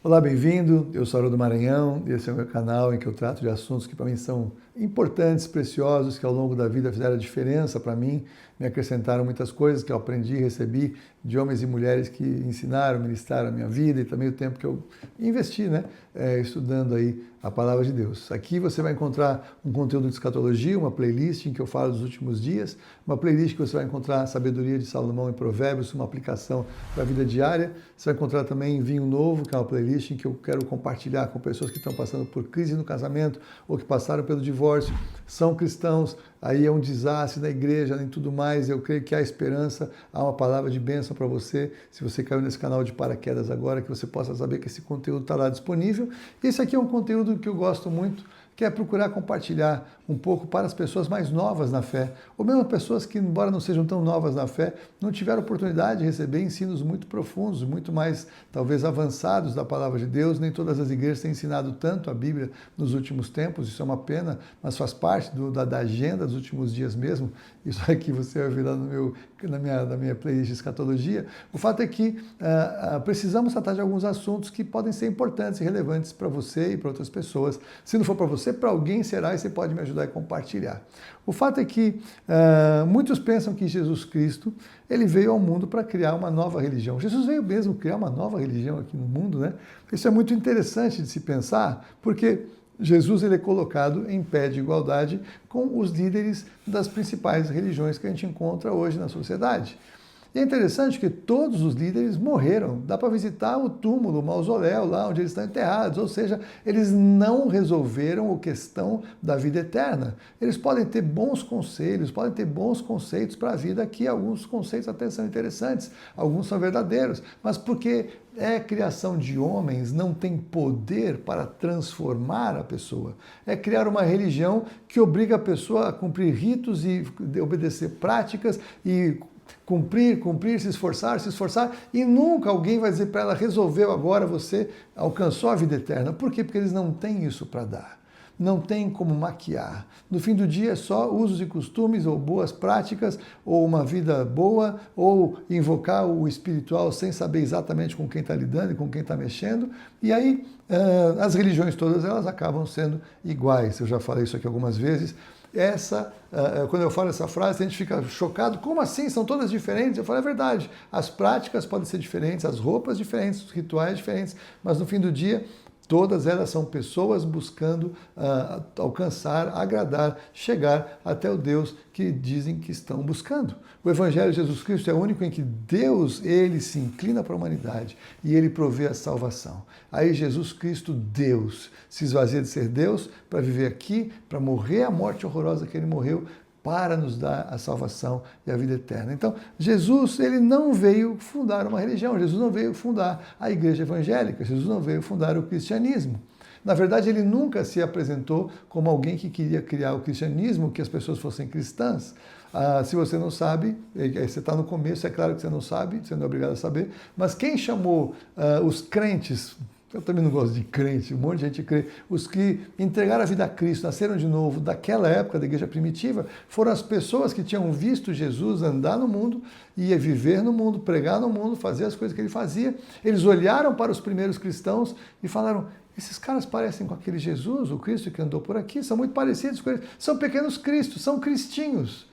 Olá, bem-vindo. Eu sou Haroldo Maranhão e esse é o meu canal em que eu trato de assuntos que para mim são importantes, preciosos, que ao longo da vida fizeram a diferença para mim, me acrescentaram muitas coisas que eu aprendi e recebi de homens e mulheres que ensinaram, ministraram a minha vida e também o tempo que eu investi, estudando aí a Palavra de Deus. Aqui você vai encontrar um conteúdo de escatologia, uma playlist em que eu falo dos últimos dias, uma playlist que você vai encontrar a sabedoria de Salomão e Provérbios, uma aplicação para a vida diária. Você vai encontrar também Vinho Novo, que é uma playlist em que eu quero compartilhar com pessoas que estão passando por crise no casamento ou que passaram pelo divórcio, são cristãos, aí é um desastre na igreja e tudo mais. Eu creio que há esperança, há uma palavra de bênção para você. Se você caiu nesse canal de paraquedas agora, que você possa saber que esse conteúdo está lá disponível. Esse aqui é um conteúdo que eu gosto muito, que é procurar compartilhar um pouco para as pessoas mais novas na fé, ou mesmo pessoas que, embora não sejam tão novas na fé, não tiveram oportunidade de receber ensinos muito profundos, muito mais, talvez, avançados da Palavra de Deus. Nem todas as igrejas têm ensinado tanto a Bíblia nos últimos tempos, isso é uma pena, mas faz parte da agenda dos últimos dias mesmo. Isso aqui você vai ver lá na minha playlist de escatologia. O fato é que precisamos tratar de alguns assuntos que podem ser importantes e relevantes para você e para outras pessoas. Se não for para você, para alguém será, e você pode me ajudar a compartilhar. O fato é que muitos pensam que Jesus Cristo ele veio ao mundo para criar uma nova religião. Jesus veio mesmo criar uma nova religião aqui no mundo, né? Isso é muito interessante de se pensar, porque Jesus ele é colocado em pé de igualdade com os líderes das principais religiões que a gente encontra hoje na sociedade. E é interessante que todos os líderes morreram. Dá para visitar o túmulo, o mausoléu, lá onde eles estão enterrados. Ou seja, eles não resolveram a questão da vida eterna. Eles podem ter bons conselhos, podem ter bons conceitos para a vida aqui. Alguns conceitos até são interessantes, alguns são verdadeiros. Mas porque é criação de homens, não tem poder para transformar a pessoa. É criar uma religião que obriga a pessoa a cumprir ritos e obedecer práticas e cumprir, se esforçar, e nunca alguém vai dizer para ela: resolveu agora, você alcançou a vida eterna. Por quê? Porque eles não têm isso para dar. Não tem como maquiar. No fim do dia é só usos e costumes, ou boas práticas, ou uma vida boa, ou invocar o espiritual sem saber exatamente com quem está lidando e com quem está mexendo. E aí as religiões todas elas acabam sendo iguais. Eu já falei isso aqui algumas vezes. Quando eu falo essa frase, a gente fica chocado. Como assim? São todas diferentes? Eu falo, é verdade. As práticas podem ser diferentes, as roupas diferentes, os rituais diferentes, mas no fim do dia, todas elas são pessoas buscando alcançar, agradar, chegar até o Deus que dizem que estão buscando. O Evangelho de Jesus Cristo é o único em que Deus, ele se inclina para a humanidade e ele provê a salvação. Aí Jesus Cristo, Deus, se esvazia de ser Deus para viver aqui, para morrer a morte horrorosa que ele morreu, para nos dar a salvação e a vida eterna. Então, Jesus, ele não veio fundar uma religião, Jesus não veio fundar a igreja evangélica, Jesus não veio fundar o cristianismo. Na verdade, ele nunca se apresentou como alguém que queria criar o cristianismo, que as pessoas fossem cristãs. Se você não sabe, você está no começo, é claro que você não sabe, você não é obrigado a saber, mas quem chamou os crentes, eu também não gosto de crente, um monte de gente crê, os que entregaram a vida a Cristo, nasceram de novo, daquela época da igreja primitiva, foram as pessoas que tinham visto Jesus andar no mundo, ia viver no mundo, pregar no mundo, fazer as coisas que ele fazia. Eles olharam para os primeiros cristãos e falaram: esses caras parecem com aquele Jesus, o Cristo que andou por aqui, são muito parecidos com ele, são pequenos cristos, são cristinhos.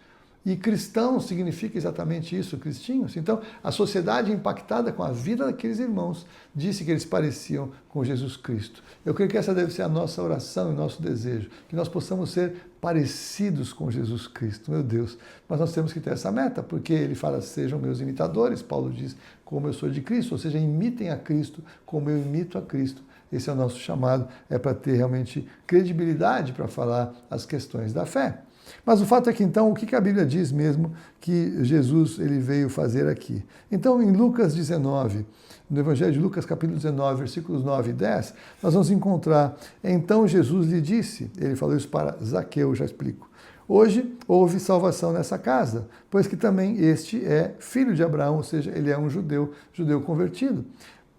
E cristão significa exatamente isso, cristinhos. Então, a sociedade impactada com a vida daqueles irmãos disse que eles pareciam com Jesus Cristo. Eu creio que essa deve ser a nossa oração e nosso desejo, que nós possamos ser parecidos com Jesus Cristo, meu Deus. Mas nós temos que ter essa meta, porque ele fala: sejam meus imitadores, Paulo diz, como eu sou de Cristo, ou seja, imitem a Cristo como eu imito a Cristo. Esse é o nosso chamado, é para ter realmente credibilidade para falar as questões da fé. Mas o fato é que, então, o que a Bíblia diz mesmo que Jesus ele veio fazer aqui? Então, em Lucas 19, no Evangelho de Lucas, capítulo 19, versículos 9 e 10, nós vamos encontrar: então Jesus lhe disse, ele falou isso para Zaqueu, já explico: hoje houve salvação nessa casa, pois que também este é filho de Abraão, ou seja, ele é um judeu convertido.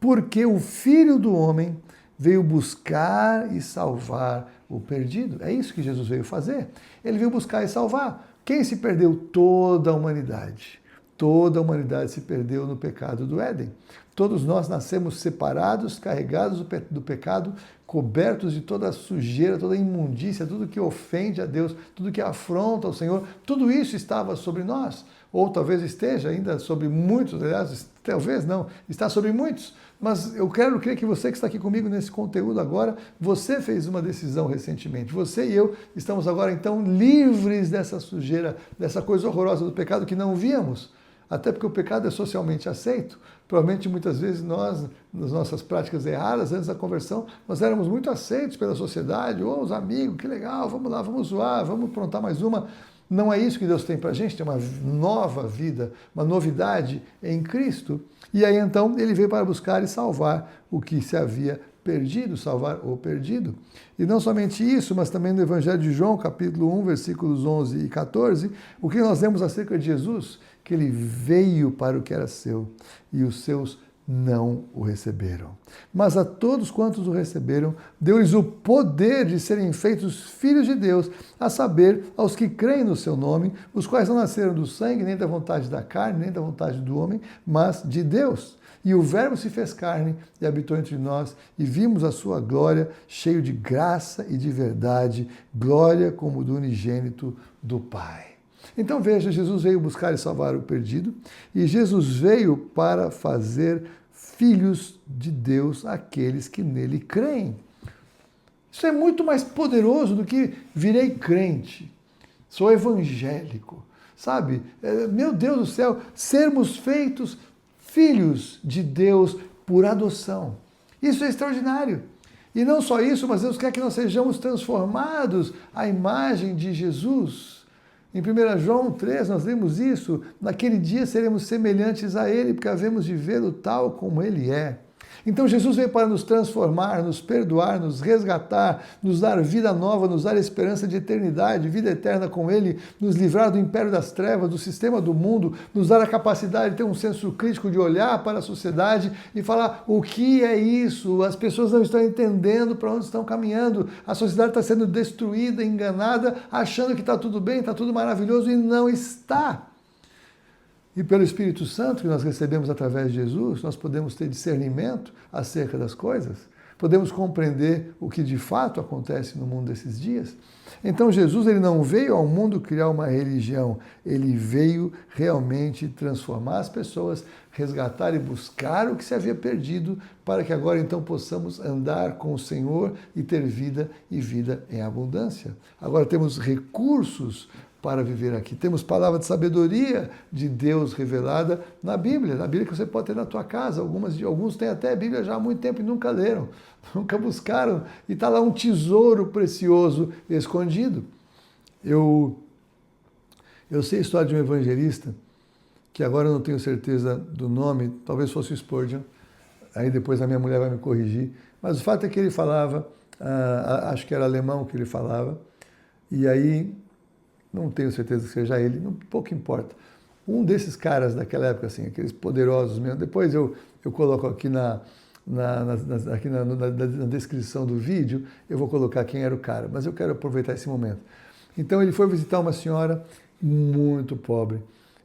Porque o Filho do Homem veio buscar e salvar o perdido. É isso que Jesus veio fazer. Ele veio buscar e salvar. Quem se perdeu? Toda a humanidade. Toda a humanidade se perdeu no pecado do Éden. Todos nós nascemos separados, carregados do pecado, cobertos de toda a sujeira, toda a imundícia, tudo que ofende a Deus, tudo que afronta o Senhor, tudo isso estava sobre nós. Ou talvez esteja ainda sobre muitos, aliás, talvez não, está sobre muitos. Mas eu quero crer que você que está aqui comigo nesse conteúdo agora, você fez uma decisão recentemente. Você e eu estamos agora então livres dessa sujeira, dessa coisa horrorosa do pecado que não víamos. Até porque o pecado é socialmente aceito. Provavelmente muitas vezes nós, nas nossas práticas erradas, antes da conversão, nós éramos muito aceitos pela sociedade, ou os amigos, que legal, vamos lá, vamos zoar, vamos aprontar mais uma. Não é isso que Deus tem para a gente, tem uma nova vida, uma novidade em Cristo. E aí então ele veio para buscar e salvar o que se havia perdido, salvar o perdido. E não somente isso, mas também no Evangelho de João, capítulo 1, versículos 11 e 14, o que nós lemos acerca de Jesus? Que ele veio para o que era seu, e os seus não o receberam. Mas a todos quantos o receberam, deu-lhes o poder de serem feitos filhos de Deus, a saber, aos que creem no seu nome, os quais não nasceram do sangue, nem da vontade da carne, nem da vontade do homem, mas de Deus. E o Verbo se fez carne e habitou entre nós, e vimos a sua glória, cheio de graça e de verdade, glória como do unigênito do Pai. Então veja, Jesus veio buscar e salvar o perdido, e Jesus veio para fazer filhos de Deus aqueles que nele creem. Isso é muito mais poderoso do que virei crente, sou evangélico, sabe? Meu Deus do céu, sermos feitos filhos de Deus por adoção. Isso é extraordinário. E não só isso, mas Deus quer que nós sejamos transformados à imagem de Jesus. Em 1 João 3, nós lemos isso, naquele dia seremos semelhantes a Ele, porque havemos de vê-lo tal como Ele é. Então Jesus veio para nos transformar, nos perdoar, nos resgatar, nos dar vida nova, nos dar esperança de eternidade, vida eterna com Ele, nos livrar do império das trevas, do sistema do mundo, nos dar a capacidade de ter um senso crítico de olhar para a sociedade e falar o que é isso? As pessoas não estão entendendo para onde estão caminhando, a sociedade está sendo destruída, enganada, achando que está tudo bem, está tudo maravilhoso e não está. E pelo Espírito Santo que nós recebemos através de Jesus, nós podemos ter discernimento acerca das coisas, podemos compreender o que de fato acontece no mundo desses dias. Então Jesus ele não veio ao mundo criar uma religião, ele veio realmente transformar as pessoas, resgatar e buscar o que se havia perdido, para que agora então possamos andar com o Senhor e ter vida e vida em abundância. Agora temos recursos para viver aqui. Temos palavra de sabedoria de Deus revelada na Bíblia que você pode ter na tua casa. Alguns têm até a Bíblia já há muito tempo e nunca leram, nunca buscaram, e está lá um tesouro precioso escondido. Eu sei a história de um evangelista, que agora eu não tenho certeza do nome, talvez fosse o Spurgeon, aí depois a minha mulher vai me corrigir, mas o fato é que ele falava, acho que era alemão que ele falava, e aí não tenho certeza que seja ele, pouco importa. Um desses caras daquela época, assim, aqueles poderosos mesmo, depois eu coloco aqui na descrição do vídeo, eu vou colocar quem era o cara, mas eu quero aproveitar esse momento. Então ele foi visitar uma senhora muito pobre,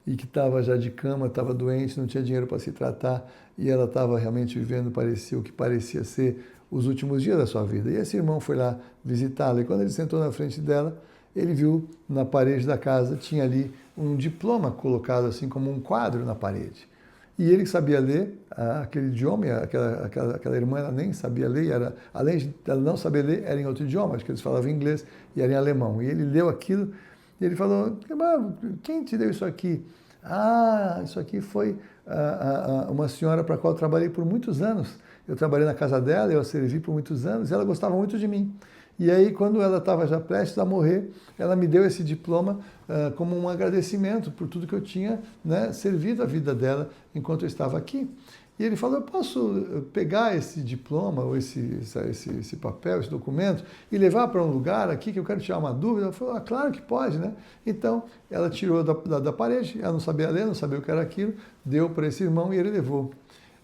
e que estava já de cama, estava doente, não tinha dinheiro para se tratar, e ela estava realmente vivendo o que parecia ser os últimos dias da sua vida. E esse irmão foi lá visitá-la, e quando ele sentou na frente dela, ele viu na parede da casa, tinha ali um diploma colocado assim como um quadro na parede. E ele sabia ler aquele idioma, aquela irmã ela nem sabia ler, além de ela não saber ler, era em outro idioma, acho que eles falavam inglês e era em alemão. E ele leu aquilo e ele falou, quem te deu isso aqui? Ah, isso aqui foi uma senhora para a qual eu trabalhei por muitos anos. Eu trabalhei na casa dela, eu a servi por muitos anos e ela gostava muito de mim. E aí, quando ela estava já prestes a morrer, ela me deu esse diploma como um agradecimento por tudo que eu tinha, né, servido a vida dela enquanto eu estava aqui. E ele falou, eu posso pegar esse diploma, ou esse papel, esse documento, e levar para um lugar aqui que eu quero tirar uma dúvida? Ela falou, claro que pode, né? Então, ela tirou da parede, ela não sabia ler, não sabia o que era aquilo, deu para esse irmão e ele levou.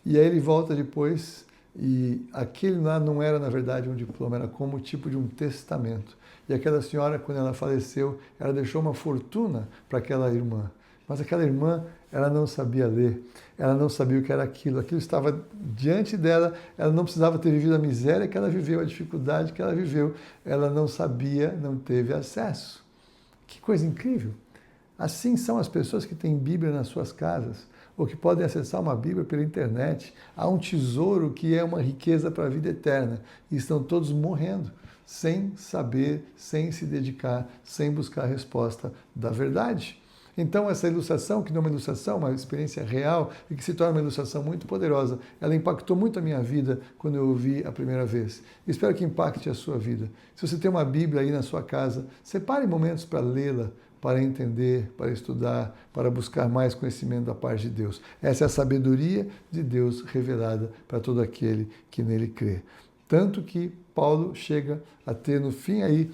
E aí ele volta depois, e aquele lá não era, na verdade, um diploma, era como tipo de um testamento. E aquela senhora, quando ela faleceu, ela deixou uma fortuna para aquela irmã. Mas aquela irmã, ela não sabia ler, ela não sabia o que era aquilo, aquilo estava diante dela, ela não precisava ter vivido a miséria que ela viveu, a dificuldade que ela viveu, ela não sabia, não teve acesso. Que coisa incrível! Assim são as pessoas que têm Bíblia nas suas casas, ou que podem acessar uma Bíblia pela internet. Há um tesouro que é uma riqueza para a vida eterna, e estão todos morrendo, sem saber, sem se dedicar, sem buscar a resposta da verdade. Então, essa ilustração, que não é uma ilustração, uma experiência real, e que se torna uma ilustração muito poderosa, ela impactou muito a minha vida quando eu ouvi a primeira vez. Espero que impacte a sua vida. Se você tem uma Bíblia aí na sua casa, separe momentos para lê-la, para entender, para estudar, para buscar mais conhecimento da parte de Deus. Essa é a sabedoria de Deus revelada para todo aquele que nele crê. Tanto que Paulo chega a ter no fim aí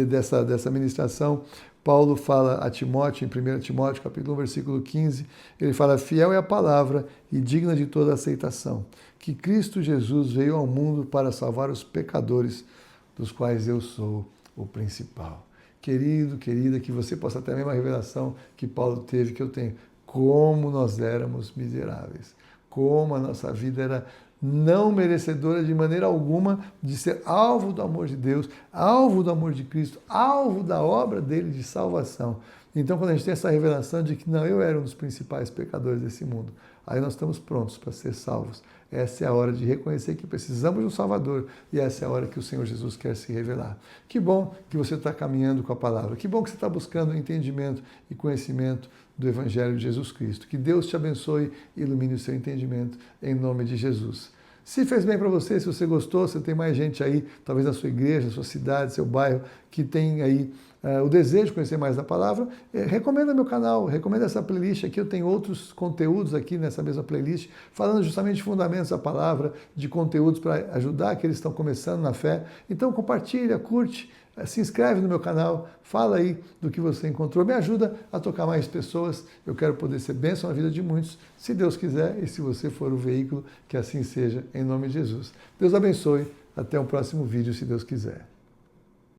dessa ministração, Paulo fala a Timóteo, em 1 Timóteo, capítulo 1, versículo 15, ele fala: fiel é a palavra e digna de toda aceitação, que Cristo Jesus veio ao mundo para salvar os pecadores, dos quais eu sou o principal. Querido, querida, que você possa ter a mesma revelação que Paulo teve, que eu tenho. Como nós éramos miseráveis, como a nossa vida era não merecedora de maneira alguma de ser alvo do amor de Deus, alvo do amor de Cristo, alvo da obra dele de salvação. Então, quando a gente tem essa revelação de que não, eu era um dos principais pecadores desse mundo, aí nós estamos prontos para ser salvos. Essa é a hora de reconhecer que precisamos de um Salvador e essa é a hora que o Senhor Jesus quer se revelar. Que bom que você está caminhando com a palavra, que bom que você está buscando entendimento e conhecimento do Evangelho de Jesus Cristo. Que Deus te abençoe e ilumine o seu entendimento em nome de Jesus. Se fez bem para você, se você gostou, se tem mais gente aí, talvez na sua igreja, sua cidade, seu bairro, que tem aí o desejo de conhecer mais da palavra, recomenda meu canal, recomenda essa playlist aqui. Eu tenho outros conteúdos aqui nessa mesma playlist, falando justamente de fundamentos da palavra, de conteúdos para ajudar aqueles que estão começando na fé. Então compartilha, curte, se inscreve no meu canal, fala aí do que você encontrou, me ajuda a tocar mais pessoas. Eu quero poder ser bênção na vida de muitos, se Deus quiser, e se você for o veículo, que assim seja, em nome de Jesus. Deus abençoe, até o próximo vídeo, se Deus quiser.